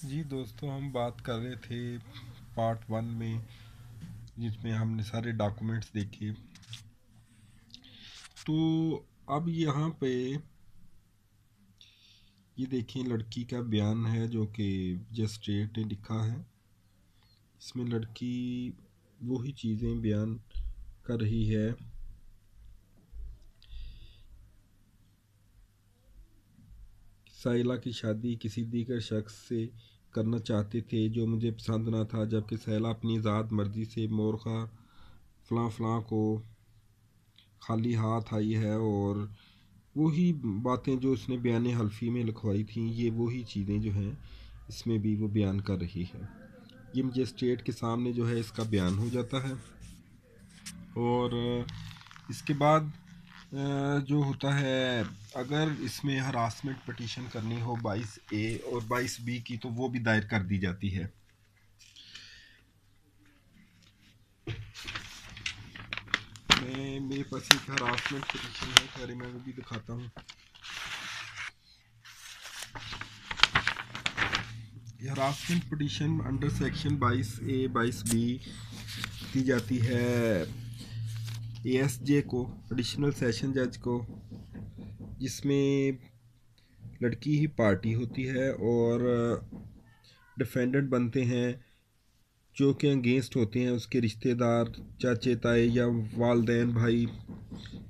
جی دوستوں، ہم بات کر رہے تھے پارٹ 1 میں، جس میں ہم نے سارے ڈاکومنٹس دیکھے. تو اب یہاں پہ یہ دیکھیں، لڑکی کا بیان ہے جو کہ مجسٹریٹ نے لکھا ہے. اس میں لڑکی وہی چیزیں بیان کر رہی ہے. سائلہ کی شادی کسی دیگر شخص سے کرنا چاہتے تھے جو مجھے پسند نہ تھا، جبکہ سائلہ اپنی ذات مرضی سے مورخہ فلاں فلاں کو خالی ہاتھ آئی ہے. اور وہی باتیں جو اس نے بیان حلفی میں لکھوائی تھیں، یہ وہی چیزیں جو ہیں اس میں بھی وہ بیان کر رہی ہے. یہ مجسٹریٹ کے سامنے جو ہے اس کا بیان ہو جاتا ہے. اور اس کے بعد جو ہوتا ہے، اگر اس میں ہراسمنٹ پٹیشن کرنی ہو 22A اور 22B کی، تو وہ بھی دائر کر دی جاتی ہے. میرے پاس ایک ہراسمنٹ پٹیشن ہے، خیر میں وہ بھی دکھاتا ہوں. Harassment petition under section 22A 22B دی جاتی ہے ASJ کو، ایڈیشنل سیشن جج کو، جس میں لڑکی ہی پارٹی ہوتی ہے اور ڈیفینڈنٹ بنتے ہیں جو کہ انگینسٹ ہوتے ہیں اس کے رشتہ دار، چاچے تائے یا والدین بھائی،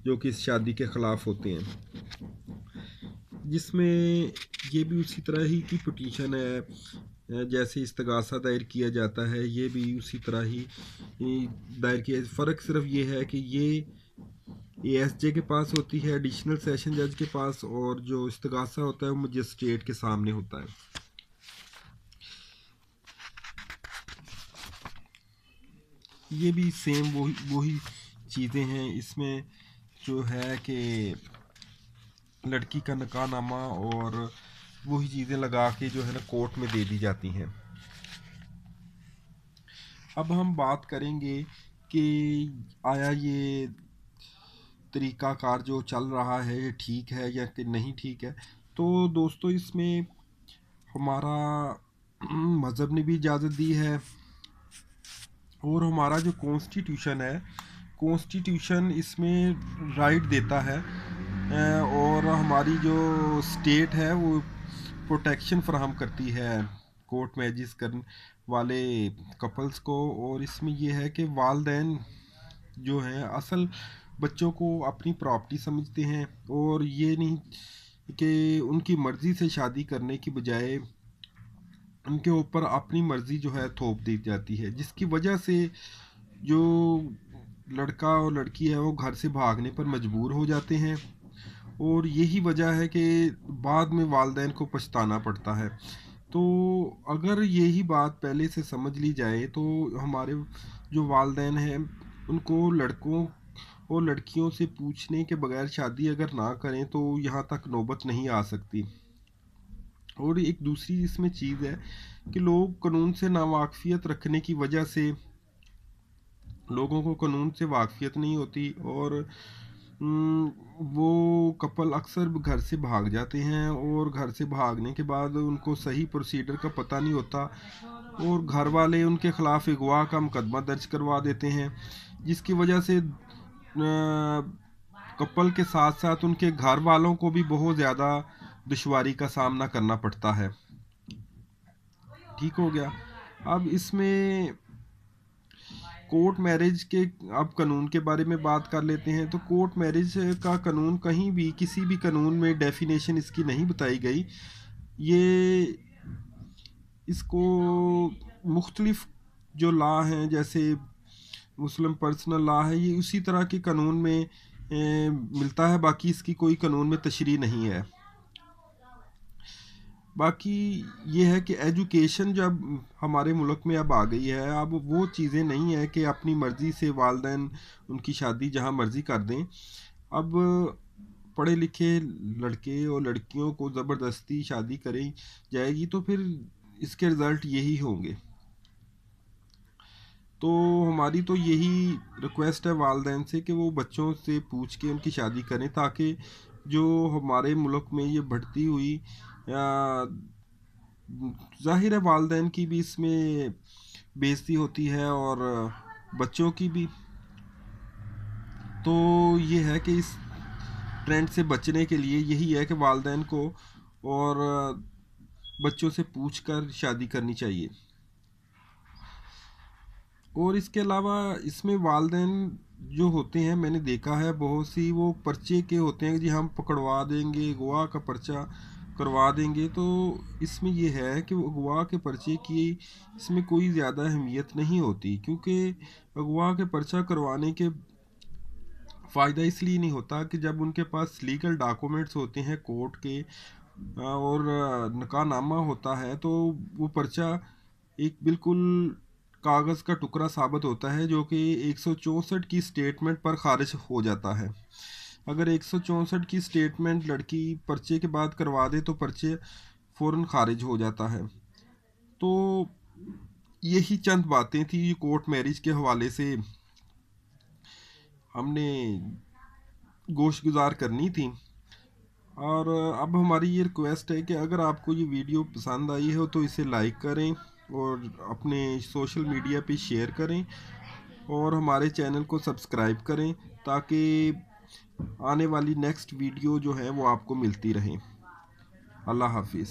جو کہ اس شادی کے خلاف ہوتے ہیں. جس میں یہ بھی اسی طرح ہی کی پٹیشن ہے جیسے استغاثہ دائر کیا جاتا ہے، یہ بھی اسی طرح ہی دائر کیا. فرق صرف یہ ہے کہ یہ ASJ کے پاس ہوتی ہے، ایڈیشنل سیشن جج کے پاس، اور جو استغاثہ ہوتا ہے وہ مجسٹریٹ کے سامنے ہوتا ہے. یہ بھی سیم وہی چیزیں ہیں. اس میں جو ہے کہ لڑکی کا نکاح نامہ اور وہی چیزیں لگا کے جو ہے نا کورٹ میں دے دی جاتی ہیں. اب ہم بات کریں گے کہ آیا یہ طریقہ کار جو چل رہا ہے یہ ٹھیک ہے یا کہ نہیں ٹھیک ہے. تو دوستو، اس میں ہمارا مذہب نے بھی اجازت دی ہے، اور ہمارا جو کانسٹیٹیوشن اس میں رائٹ دیتا ہے، اور ہماری جو اسٹیٹ ہے وہ پروٹیکشن فراہم کرتی ہے کورٹ میرجز کرنے والے کپلز کو. اور اس میں یہ ہے کہ والدین جو ہیں اصل بچوں کو اپنی پراپرٹی سمجھتے ہیں، اور یہ نہیں کہ ان کی مرضی سے شادی کرنے کی بجائے ان کے اوپر اپنی مرضی جو ہے تھوپ دی جاتی ہے، جس کی وجہ سے جو لڑکا اور لڑکی ہے وہ گھر سے بھاگنے پر مجبور ہو جاتے ہیں. اور یہی وجہ ہے کہ بعد میں والدین کو پچھتانا پڑتا ہے. تو اگر یہی بات پہلے سے سمجھ لی جائے تو ہمارے جو والدین ہیں ان کو لڑکوں اور لڑکیوں سے پوچھنے کے بغیر شادی اگر نہ کریں تو یہاں تک نوبت نہیں آ سکتی. اور ایک دوسری اس میں چیز ہے کہ لوگ قانون سے ناواقفیت رکھنے کی وجہ سے، لوگوں کو قانون سے واقفیت نہیں ہوتی، اور وہ کپل اکثر گھر سے بھاگ جاتے ہیں، اور گھر سے بھاگنے کے بعد ان کو صحیح پروسیڈر کا پتہ نہیں ہوتا، اور گھر والے ان کے خلاف اغوا کا مقدمہ درج کروا دیتے ہیں، جس کی وجہ سے کپل کے ساتھ ساتھ ان کے گھر والوں کو بھی بہت زیادہ دشواری کا سامنا کرنا پڑتا ہے. ٹھیک ہو گیا. اب اس میں کورٹ میرج کے اب قانون کے بارے میں بات کر لیتے ہیں. تو کورٹ میرج کا قانون کہیں بھی کسی بھی قانون میں ڈیفینیشن اس کی نہیں بتائی گئی. یہ اس کو مختلف جو لا ہیں، جیسے مسلم پرسنل لا ہے، یہ اسی طرح کے قانون میں ملتا ہے، باقی اس کی کوئی قانون میں تشریح نہیں ہے. باقی یہ ہے کہ ایجوکیشن جب ہمارے ملک میں اب آ گئی ہے، اب وہ چیزیں نہیں ہیں کہ اپنی مرضی سے والدین ان کی شادی جہاں مرضی کر دیں. اب پڑھے لکھے لڑکے اور لڑکیوں کو زبردستی شادی کریں جائے گی تو پھر اس کے رزلٹ یہی ہوں گے. تو ہماری تو یہی ریکویسٹ ہے والدین سے کہ وہ بچوں سے پوچھ کے ان کی شادی کریں، تاکہ جو ہمارے ملک میں یہ بڑھتی ہوئی ظاہر ہے والدین کی بھی اس میں بےعزتی ہوتی ہے اور بچوں کی بھی. تو یہ ہے کہ اس ٹرینڈ سے بچنے کے لیے یہی ہے کہ والدین کو اور بچوں سے پوچھ کر شادی کرنی چاہیے. اور اس کے علاوہ اس میں والدین جو ہوتے ہیں میں نے دیکھا ہے بہت سی وہ پرچے کے ہوتے ہیں کہ جی ہم پکڑوا دیں گے گواہ کا پرچہ کروا دیں گے. تو اس میں یہ ہے کہ وہ گواہ کے پرچے کی اس میں کوئی زیادہ اہمیت نہیں ہوتی، کیونکہ گواہ کے پرچہ کروانے کے فائدہ اس لیے نہیں ہوتا کہ جب ان کے پاس لیگل ڈاکومنٹس ہوتے ہیں کورٹ کے اور نکاح نامہ ہوتا ہے تو وہ پرچہ ایک بالکل کاغذ کا ٹکڑا ثابت ہوتا ہے جو کہ 164 کی سٹیٹمنٹ پر خارج ہو جاتا ہے. اگر 164 کی سٹیٹمنٹ لڑکی پرچے کے بعد کروا دے تو پرچے فوراً خارج ہو جاتا ہے. تو یہی چند باتیں تھیں کورٹ میرج کے حوالے سے ہم نے گوشت گزار کرنی تھی. اور اب ہماری یہ ریکویسٹ ہے کہ اگر آپ کو یہ ویڈیو پسند آئی ہو تو اسے لائک کریں اور اپنے سوشل میڈیا پہ شیئر کریں اور ہمارے چینل کو سبسکرائب کریں تاکہ آنے والی نیکسٹ ویڈیو جو ہے وہ آپ کو ملتی رہیں. اللہ حافظ.